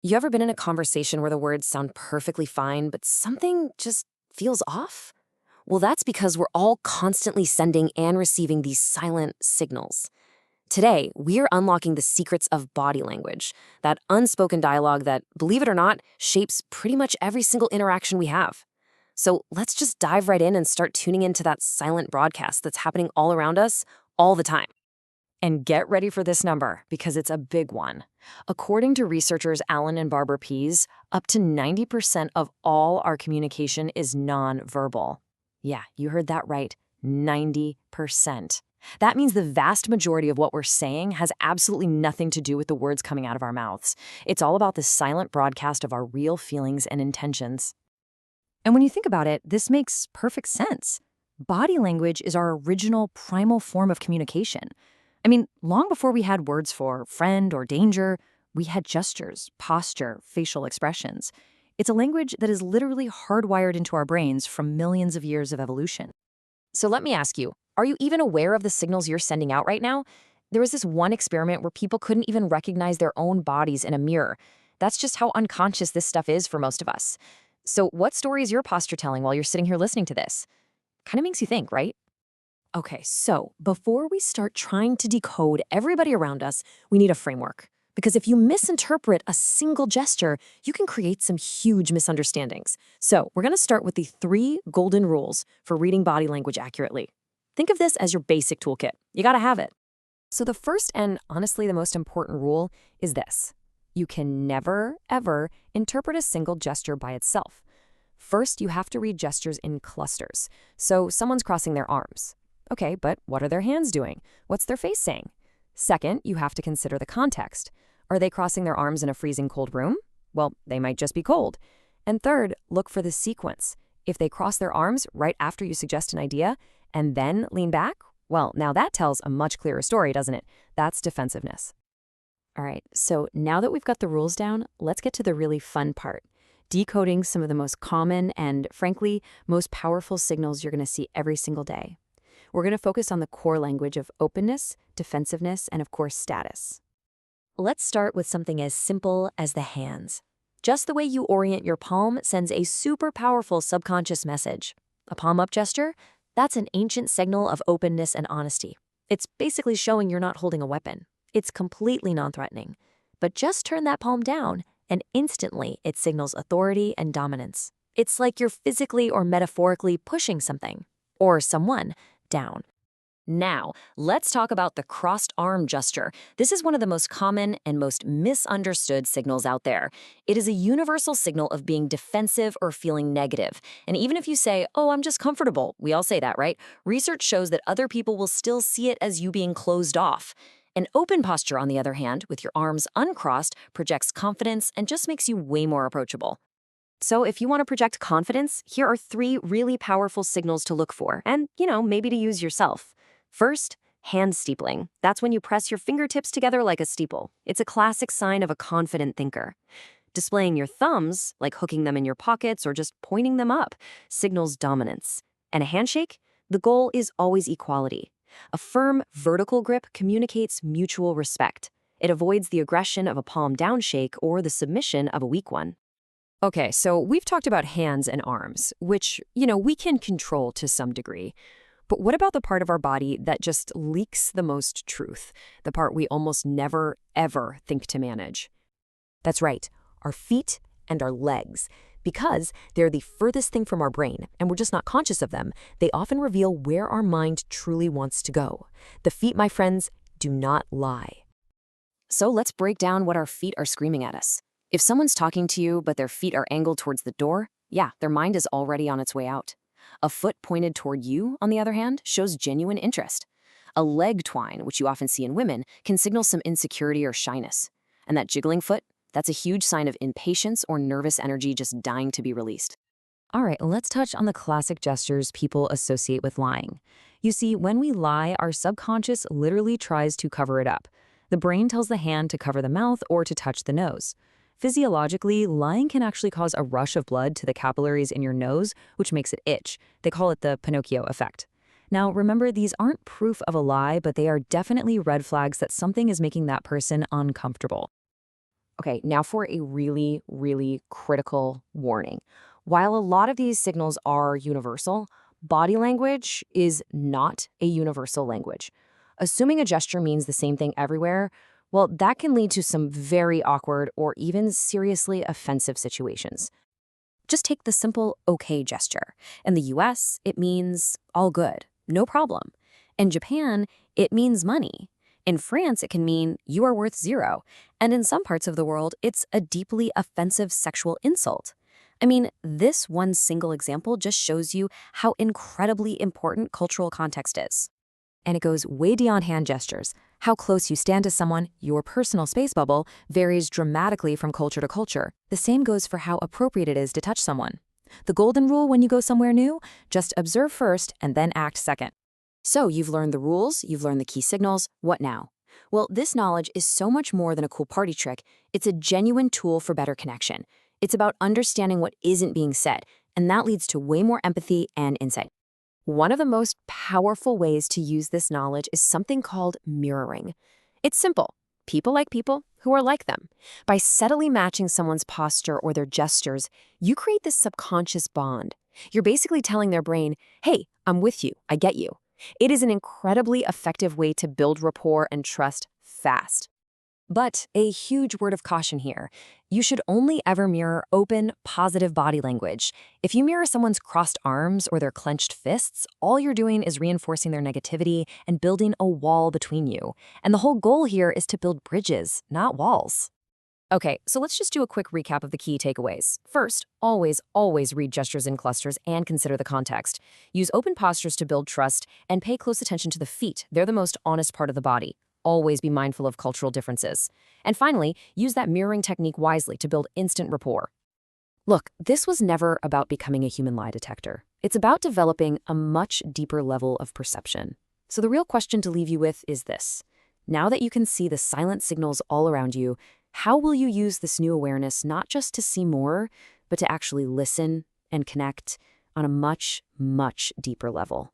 You ever been in a conversation where the words sound perfectly fine, but something just feels off? Well, that's because we're all constantly sending and receiving these silent signals. Today, we're unlocking the secrets of body language, that unspoken dialogue that, believe it or not, shapes pretty much every single interaction we have. So let's just dive right in and start tuning into that silent broadcast that's happening all around us all the time. And get ready for this number because it's a big one. According to researchers Alan and Barbara Pease, up to 90% of all our communication is nonverbal. Yeah, you heard that right, 90%. That means the vast majority of what we're saying has absolutely nothing to do with the words coming out of our mouths. It's all about the silent broadcast of our real feelings and intentions. And when you think about it, this makes perfect sense. Body language is our original primal form of communication. I mean, long before we had words for friend or danger, we had gestures, posture, facial expressions. It's a language that is literally hardwired into our brains from millions of years of evolution. So let me ask you, are you even aware of the signals you're sending out right now? There was this one experiment where people couldn't even recognize their own bodies in a mirror. That's just how unconscious this stuff is for most of us. So what story is your posture telling while you're sitting here listening to this? Kind of makes you think, right? Okay, so before we start trying to decode everybody around us, we need a framework. Because if you misinterpret a single gesture, you can create some huge misunderstandings. So we're going to start with the 3 golden rules for reading body language accurately. Think of this as your basic toolkit. You got to have it. So the first and honestly the most important rule is this. You can never, ever interpret a single gesture by itself. First, you have to read gestures in clusters. So someone's crossing their arms. Okay, but what are their hands doing? What's their face saying? Second, you have to consider the context. Are they crossing their arms in a freezing cold room? Well, they might just be cold. And third, look for the sequence. If they cross their arms right after you suggest an idea and then lean back, well, now that tells a much clearer story, doesn't it? That's defensiveness. All right, so now that we've got the rules down, let's get to the really fun part. Decoding some of the most common and, frankly, most powerful signals you're going to see every single day. We're going to focus on the core language of openness, defensiveness, and of course, status. Let's start with something as simple as the hands. Just the way you orient your palm sends a super powerful subconscious message. A palm-up gesture? That's an ancient signal of openness and honesty. It's basically showing you're not holding a weapon. It's completely non-threatening. But just turn that palm down, and instantly it signals authority and dominance. It's like you're physically or metaphorically pushing something, or someone, down. Now, let's talk about the crossed arm gesture. This is one of the most common and most misunderstood signals out there. It is a universal signal of being defensive or feeling negative. And even if you say, oh, I'm just comfortable, we all say that, right? Research shows that other people will still see it as you being closed off. An open posture, on the other hand, with your arms uncrossed, projects confidence and just makes you way more approachable. So if you want to project confidence, here are 3 really powerful signals to look for and, maybe to use yourself. First, hand steepling. That's when you press your fingertips together like a steeple. It's a classic sign of a confident thinker. Displaying your thumbs, like hooking them in your pockets or just pointing them up, signals dominance. And a handshake? The goal is always equality. A firm, vertical grip communicates mutual respect. It avoids the aggression of a palm-down shake or the submission of a weak one. Okay, so we've talked about hands and arms, which, we can control to some degree. But what about the part of our body that just leaks the most truth? The part we almost never, ever think to manage? That's right, our feet and our legs. Because they're the furthest thing from our brain, and we're just not conscious of them, they often reveal where our mind truly wants to go. The feet, my friends, do not lie. So let's break down what our feet are screaming at us. If someone's talking to you, but their feet are angled towards the door, yeah, their mind is already on its way out. A foot pointed toward you, on the other hand, shows genuine interest. A leg twine, which you often see in women, can signal some insecurity or shyness. And that jiggling foot? That's a huge sign of impatience or nervous energy just dying to be released. All right, let's touch on the classic gestures people associate with lying. You see, when we lie, our subconscious literally tries to cover it up. The brain tells the hand to cover the mouth or to touch the nose. Physiologically, lying can actually cause a rush of blood to the capillaries in your nose, which makes it itch. They call it the Pinocchio effect. Now, remember, these aren't proof of a lie, but they are definitely red flags that something is making that person uncomfortable. Okay, now for a really, really critical warning. While a lot of these signals are universal, body language is not a universal language. Assuming a gesture means the same thing everywhere, well, that can lead to some very awkward or even seriously offensive situations. Just take the simple okay gesture. In the US, it means all good, no problem. In Japan, it means money. In France, it can mean you are worth zero. And in some parts of the world, it's a deeply offensive sexual insult. I mean, this one single example just shows you how incredibly important cultural context is. And it goes way beyond hand gestures. How close you stand to someone, your personal space bubble, varies dramatically from culture to culture. The same goes for how appropriate it is to touch someone. The golden rule when you go somewhere new? Just observe first and then act second. So you've learned the rules, you've learned the key signals, what now? Well, this knowledge is so much more than a cool party trick. It's a genuine tool for better connection. It's about understanding what isn't being said, and that leads to way more empathy and insight. One of the most powerful ways to use this knowledge is something called mirroring. It's simple. People like people who are like them. By subtly matching someone's posture or their gestures, you create this subconscious bond. You're basically telling their brain, hey, I'm with you, I get you. It is an incredibly effective way to build rapport and trust fast. But a huge word of caution here. You should only ever mirror open, positive body language. If you mirror someone's crossed arms or their clenched fists, all you're doing is reinforcing their negativity and building a wall between you. And the whole goal here is to build bridges, not walls. Okay, so let's just do a quick recap of the key takeaways. First, always read gestures in clusters and consider the context. Use open postures to build trust and pay close attention to the feet. They're the most honest part of the body. Always be mindful of cultural differences. And finally, use that mirroring technique wisely to build instant rapport. Look, this was never about becoming a human lie detector. It's about developing a much deeper level of perception. So the real question to leave you with is this. Now that you can see the silent signals all around you, how will you use this new awareness not just to see more, but to actually listen and connect on a much, much deeper level?